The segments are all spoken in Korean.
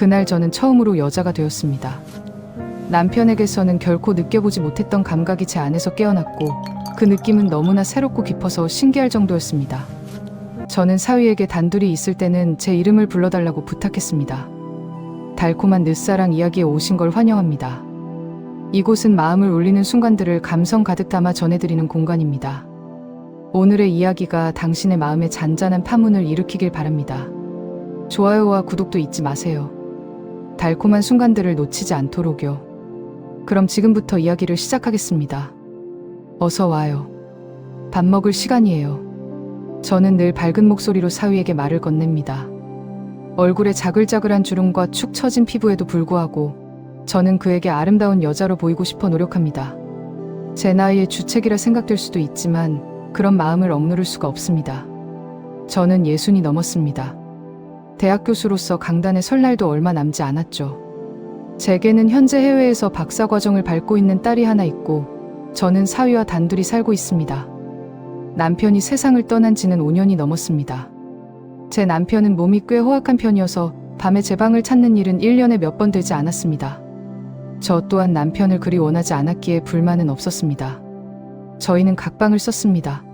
그날 저는 처음으로 여자가 되었습니다. 남편에게서는 결코 느껴보지 못했던 감각이 제 안에서 깨어났고 그 느낌은 너무나 새롭고 깊어서 신기할 정도였습니다. 저는 사위에게 단둘이 있을 때는 제 이름을 불러달라고 부탁했습니다. 달콤한 늦사랑 이야기에 오신 걸 환영합니다. 이곳은 마음을 울리는 순간들을 감성 가득 담아 전해드리는 공간입니다. 오늘의 이야기가 당신의 마음에 잔잔한 파문을 일으키길 바랍니다. 좋아요와 구독도 잊지 마세요. 달콤한 순간들을 놓치지 않도록요. 그럼 지금부터 이야기를 시작하겠습니다. 어서 와요. 밥 먹을 시간이에요. 저는 늘 밝은 목소리로 사위에게 말을 건넵니다. 얼굴에 자글자글한 주름과 축 처진 피부에도 불구하고 저는 그에게 아름다운 여자로 보이고 싶어 노력합니다. 제 나이의 주책이라 생각될 수도 있지만 그런 마음을 억누를 수가 없습니다. 저는 60이 넘었습니다. 대학 교수로서 강단에 설 날도 얼마 남지 않았죠. 제게는 현재 해외에서 박사 과정을 밟고 있는 딸이 하나 있고 저는 사위와 단둘이 살고 있습니다. 남편이 세상을 떠난 지는 5년이 넘었습니다. 제 남편은 몸이 꽤 호악한 편이어서 밤에 제 방을 찾는 일은 1년에 몇 번 되지 않았습니다. 저 또한 남편을 그리 원하지 않았기에 불만은 없었습니다. 저희는 각방을 썼습니다.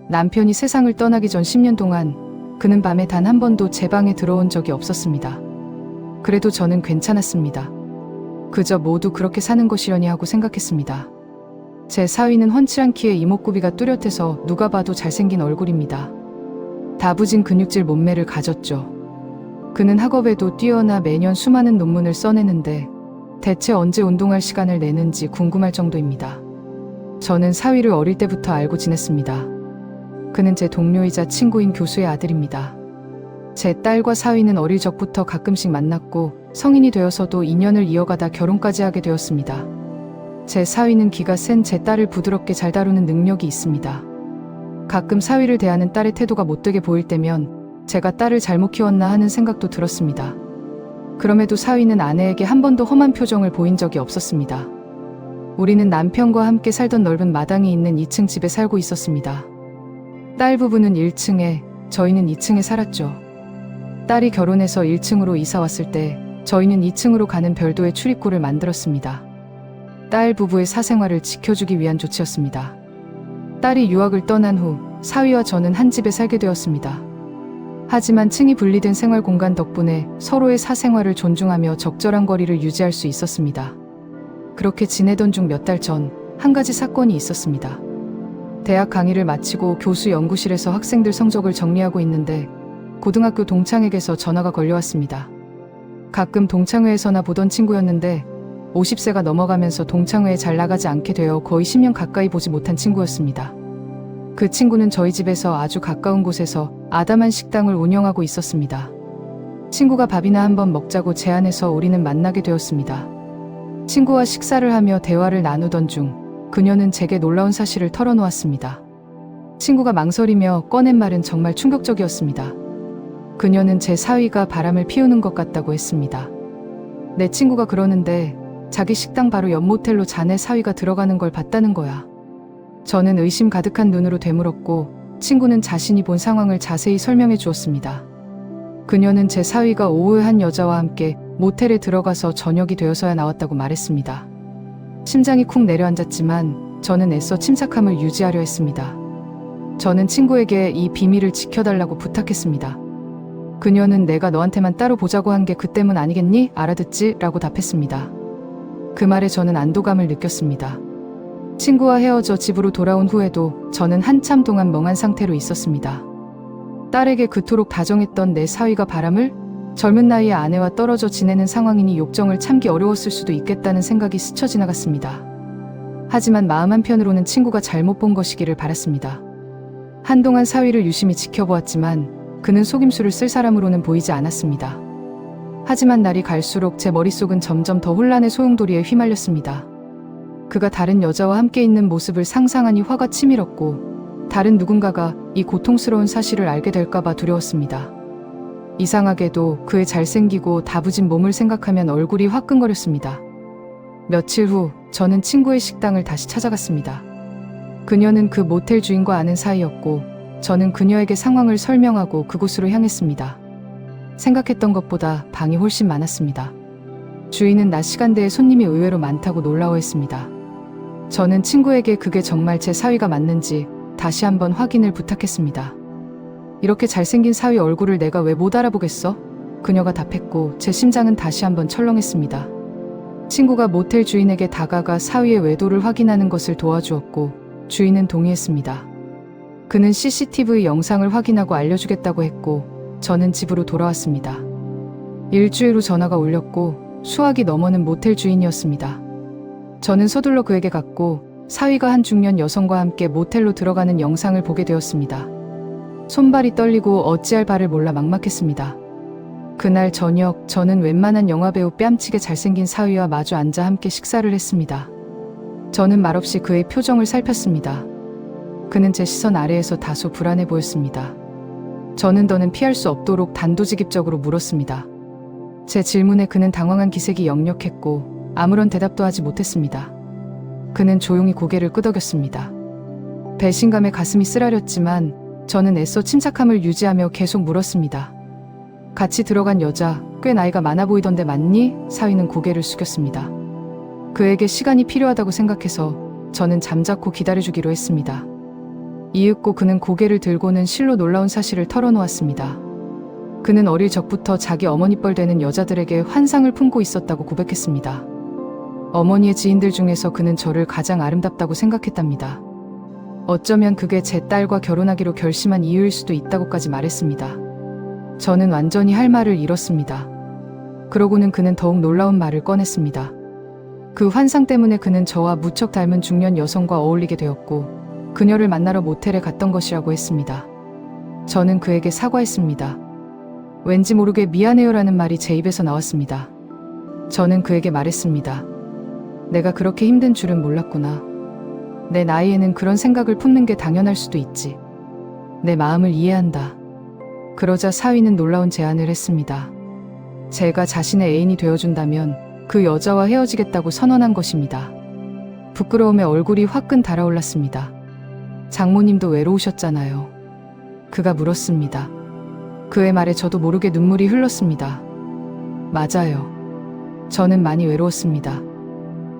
남편이 세상을 떠나기 전 10년 동안 그는 밤에 단 한 번도 제 방에 들어온 적이 없었습니다. 그래도 저는 괜찮았습니다. 그저 모두 그렇게 사는 것이려니 하고 생각했습니다. 제 사위는 훤칠한 키에 이목구비가 뚜렷해서 누가 봐도 잘생긴 얼굴입니다. 다부진 근육질 몸매를 가졌죠. 그는 학업에도 뛰어나 매년 수많은 논문을 써내는데 대체 언제 운동할 시간을 내는지 궁금할 정도입니다. 저는 사위를 어릴 때부터 알고 지냈습니다. 그는 제 동료이자 친구인 교수의 아들입니다. 제 딸과 사위는 어릴 적부터 가끔씩 만났고 성인이 되어서도 인연을 이어가다 결혼까지 하게 되었습니다. 제 사위는 기가 센 제 딸을 부드럽게 잘 다루는 능력이 있습니다. 가끔 사위를 대하는 딸의 태도가 못되게 보일 때면 제가 딸을 잘못 키웠나 하는 생각도 들었습니다. 그럼에도 사위는 아내에게 한 번도 험한 표정을 보인 적이 없었습니다. 우리는 남편과 함께 살던 넓은 마당이 있는 2층 집에 살고 있었습니다. 딸 부부는 1층에, 저희는 2층에 살았죠. 딸이 결혼해서 1층으로 이사 왔을 때 저희는 2층으로 가는 별도의 출입구를 만들었습니다. 딸 부부의 사생활을 지켜주기 위한 조치였습니다. 딸이 유학을 떠난 후 사위와 저는 한 집에 살게 되었습니다. 하지만 층이 분리된 생활 공간 덕분에 서로의 사생활을 존중하며 적절한 거리를 유지할 수 있었습니다. 그렇게 지내던 중 몇 달 전 한 가지 사건이 있었습니다. 대학 강의를 마치고 교수 연구실에서 학생들 성적을 정리하고 있는데 고등학교 동창에게서 전화가 걸려왔습니다. 가끔 동창회에서나 보던 친구였는데 50세가 넘어가면서 동창회에 잘 나가지 않게 되어 거의 10년 가까이 보지 못한 친구였습니다. 그 친구는 저희 집에서 아주 가까운 곳에서 아담한 식당을 운영하고 있었습니다. 친구가 밥이나 한번 먹자고 제안해서 우리는 만나게 되었습니다. 친구와 식사를 하며 대화를 나누던 중 그녀는 제게 놀라운 사실을 털어놓았습니다. 친구가 망설이며 꺼낸 말은 정말 충격적이었습니다. 그녀는 제 사위가 바람을 피우는 것 같다고 했습니다. 내 친구가 그러는데 자기 식당 바로 옆 모텔로 자네 사위가 들어가는 걸 봤다는 거야. 저는 의심 가득한 눈으로 되물었고 친구는 자신이 본 상황을 자세히 설명해 주었습니다. 그녀는 제 사위가 오후에 한 여자와 함께 모텔에 들어가서 저녁이 되어서야 나왔다고 말했습니다. 심장이 쿵 내려앉았지만 저는 애써 침착함을 유지하려 했습니다. 저는 친구에게 이 비밀을 지켜달라고 부탁했습니다. 그녀는 내가 너한테만 따로 보자고 한 게 그 때문 아니겠니? 알아듣지? 라고 답했습니다. 그 말에 저는 안도감을 느꼈습니다. 친구와 헤어져 집으로 돌아온 후에도 저는 한참 동안 멍한 상태로 있었습니다. 딸에게 그토록 다정했던 내 사위가 바람을? 젊은 나이에 아내와 떨어져 지내는 상황이니 욕정을 참기 어려웠을 수도 있겠다는 생각이 스쳐 지나갔습니다. 하지만 마음 한편으로는 친구가 잘못 본 것이기를 바랐습니다. 한동안 사위를 유심히 지켜보았지만 그는 속임수를 쓸 사람으로는 보이지 않았습니다. 하지만 날이 갈수록 제 머릿속은 점점 더 혼란의 소용돌이에 휘말렸습니다. 그가 다른 여자와 함께 있는 모습을 상상하니 화가 치밀었고 다른 누군가가 이 고통스러운 사실을 알게 될까봐 두려웠습니다. 이상하게도 그의 잘생기고 다부진 몸을 생각하면 얼굴이 화끈거렸습니다. 며칠 후 저는 친구의 식당을 다시 찾아갔습니다. 그녀는 그 모텔 주인과 아는 사이였고 저는 그녀에게 상황을 설명하고 그곳으로 향했습니다. 생각했던 것보다 방이 훨씬 많았습니다. 주인은 낮 시간대에 손님이 의외로 많다고 놀라워했습니다. 저는 친구에게 그게 정말 제 사위가 맞는지 다시 한번 확인을 부탁했습니다. 이렇게 잘생긴 사위 얼굴을 내가 왜 못 알아보겠어? 그녀가 답했고 제 심장은 다시 한번 철렁했습니다. 친구가 모텔 주인에게 다가가 사위의 외도를 확인하는 것을 도와주었고 주인은 동의했습니다. 그는 CCTV 영상을 확인하고 알려주겠다고 했고 저는 집으로 돌아왔습니다. 일주일 후 전화가 울렸고 수학이 넘어는 모텔 주인이었습니다. 저는 서둘러 그에게 갔고 사위가 한 중년 여성과 함께 모텔로 들어가는 영상을 보게 되었습니다. 손발이 떨리고 어찌할 바를 몰라 막막했습니다. 그날 저녁 저는 웬만한 영화배우 뺨치게 잘생긴 사위와 마주 앉아 함께 식사를 했습니다. 저는 말없이 그의 표정을 살폈습니다. 그는 제 시선 아래에서 다소 불안해 보였습니다. 저는 더는 피할 수 없도록 단도직입적으로 물었습니다. 제 질문에 그는 당황한 기색이 역력했고 아무런 대답도 하지 못했습니다. 그는 조용히 고개를 끄덕였습니다. 배신감에 가슴이 쓰라렸지만 저는 애써 침착함을 유지하며 계속 물었습니다. 같이 들어간 여자, 꽤 나이가 많아 보이던데 맞니? 사위는 고개를 숙였습니다. 그에게 시간이 필요하다고 생각해서 저는 잠자코 기다려주기로 했습니다. 이윽고 그는 고개를 들고는 실로 놀라운 사실을 털어놓았습니다. 그는 어릴 적부터 자기 어머니뻘 되는 여자들에게 환상을 품고 있었다고 고백했습니다. 어머니의 지인들 중에서 그는 저를 가장 아름답다고 생각했답니다. 어쩌면 그게 제 딸과 결혼하기로 결심한 이유일 수도 있다고까지 말했습니다. 저는 완전히 할 말을 잃었습니다. 그러고는 그는 더욱 놀라운 말을 꺼냈습니다. 그 환상 때문에 그는 저와 무척 닮은 중년 여성과 어울리게 되었고 그녀를 만나러 모텔에 갔던 것이라고 했습니다. 저는 그에게 사과했습니다. 왠지 모르게 미안해요라는 말이 제 입에서 나왔습니다. 저는 그에게 말했습니다. 내가 그렇게 힘든 줄은 몰랐구나. 내 나이에는 그런 생각을 품는 게 당연할 수도 있지. 내 마음을 이해한다. 그러자 사위는 놀라운 제안을 했습니다. 제가 자신의 애인이 되어준다면 그 여자와 헤어지겠다고 선언한 것입니다. 부끄러움에 얼굴이 화끈 달아올랐습니다. 장모님도 외로우셨잖아요. 그가 물었습니다. 그의 말에 저도 모르게 눈물이 흘렀습니다. 맞아요. 저는 많이 외로웠습니다.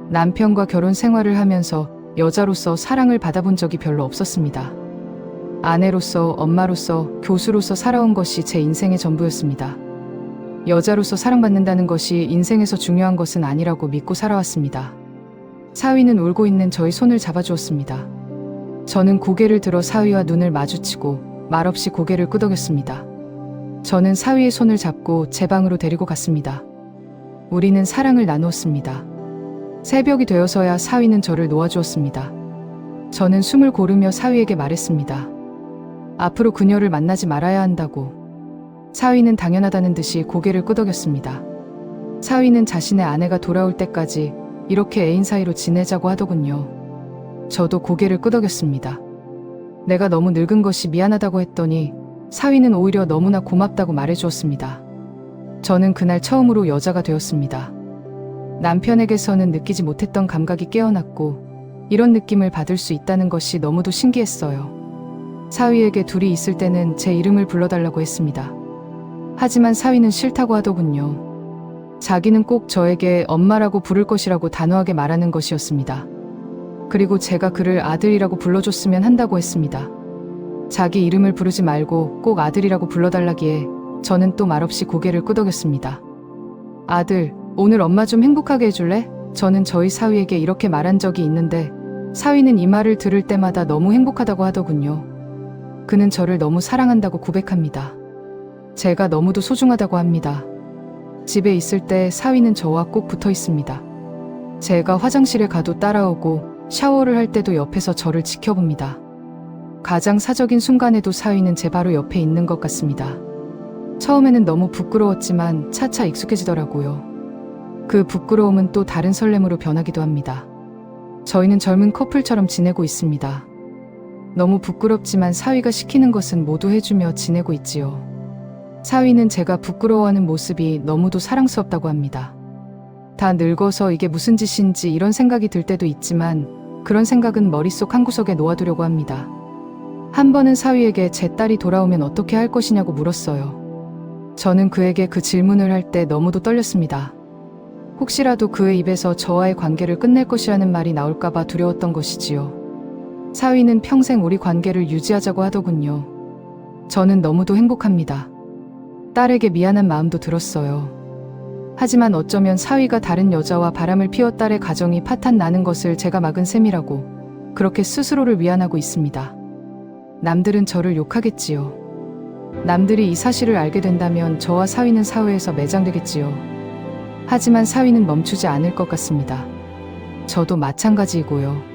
남편과 결혼 생활을 하면서 여자로서 사랑을 받아본 적이 별로 없었습니다. 아내로서, 엄마로서, 교수로서 살아온 것이 제 인생의 전부였습니다. 여자로서 사랑받는다는 것이 인생에서 중요한 것은 아니라고 믿고 살아왔습니다. 사위는 울고 있는 저의 손을 잡아주었습니다. 저는 고개를 들어 사위와 눈을 마주치고 말없이 고개를 끄덕였습니다. 저는 사위의 손을 잡고 제 방으로 데리고 갔습니다. 우리는 사랑을 나누었습니다. 새벽이 되어서야 사위는 저를 놓아주었습니다. 저는 숨을 고르며 사위에게 말했습니다. 앞으로 그녀를 만나지 말아야 한다고. 사위는 당연하다는 듯이 고개를 끄덕였습니다. 사위는 자신의 아내가 돌아올 때까지 이렇게 애인 사이로 지내자고 하더군요. 저도 고개를 끄덕였습니다. 내가 너무 늙은 것이 미안하다고 했더니 사위는 오히려 너무나 고맙다고 말해주었습니다. 저는 그날 처음으로 여자가 되었습니다. 남편에게서는 느끼지 못했던 감각이 깨어났고 이런 느낌을 받을 수 있다는 것이 너무도 신기했어요. 사위에게 둘이 있을 때는 제 이름을 불러달라고 했습니다. 하지만 사위는 싫다고 하더군요. 자기는 꼭 저에게 엄마라고 부를 것이라고 단호하게 말하는 것이었습니다. 그리고 제가 그를 아들이라고 불러줬으면 한다고 했습니다. 자기 이름을 부르지 말고 꼭 아들이라고 불러달라기에 저는 또 말없이 고개를 끄덕였습니다. 아들, 오늘 엄마 좀 행복하게 해줄래? 저는 저희 사위에게 이렇게 말한 적이 있는데 사위는 이 말을 들을 때마다 너무 행복하다고 하더군요. 그는 저를 너무 사랑한다고 고백합니다. 제가 너무도 소중하다고 합니다. 집에 있을 때 사위는 저와 꼭 붙어 있습니다. 제가 화장실에 가도 따라오고 샤워를 할 때도 옆에서 저를 지켜봅니다. 가장 사적인 순간에도 사위는 제 바로 옆에 있는 것 같습니다. 처음에는 너무 부끄러웠지만 차차 익숙해지더라고요. 그 부끄러움은 또 다른 설렘으로 변하기도 합니다. 저희는 젊은 커플처럼 지내고 있습니다. 너무 부끄럽지만 사위가 시키는 것은 모두 해주며 지내고 있지요. 사위는 제가 부끄러워하는 모습이 너무도 사랑스럽다고 합니다. 다 늙어서 이게 무슨 짓인지 이런 생각이 들 때도 있지만 그런 생각은 머릿속 한구석에 놓아두려고 합니다. 한 번은 사위에게 제 딸이 돌아오면 어떻게 할 것이냐고 물었어요. 저는 그에게 그 질문을 할 때 너무도 떨렸습니다. 혹시라도 그의 입에서 저와의 관계를 끝낼 것이라는 말이 나올까봐 두려웠던 것이지요. 사위는 평생 우리 관계를 유지하자고 하더군요. 저는 너무도 행복합니다. 딸에게 미안한 마음도 들었어요. 하지만 어쩌면 사위가 다른 여자와 바람을 피워 딸의 가정이 파탄 나는 것을 제가 막은 셈이라고 그렇게 스스로를 위안하고 있습니다. 남들은 저를 욕하겠지요. 남들이 이 사실을 알게 된다면 저와 사위는 사회에서 매장되겠지요. 하지만 사위는 멈추지 않을 것 같습니다. 저도 마찬가지이고요.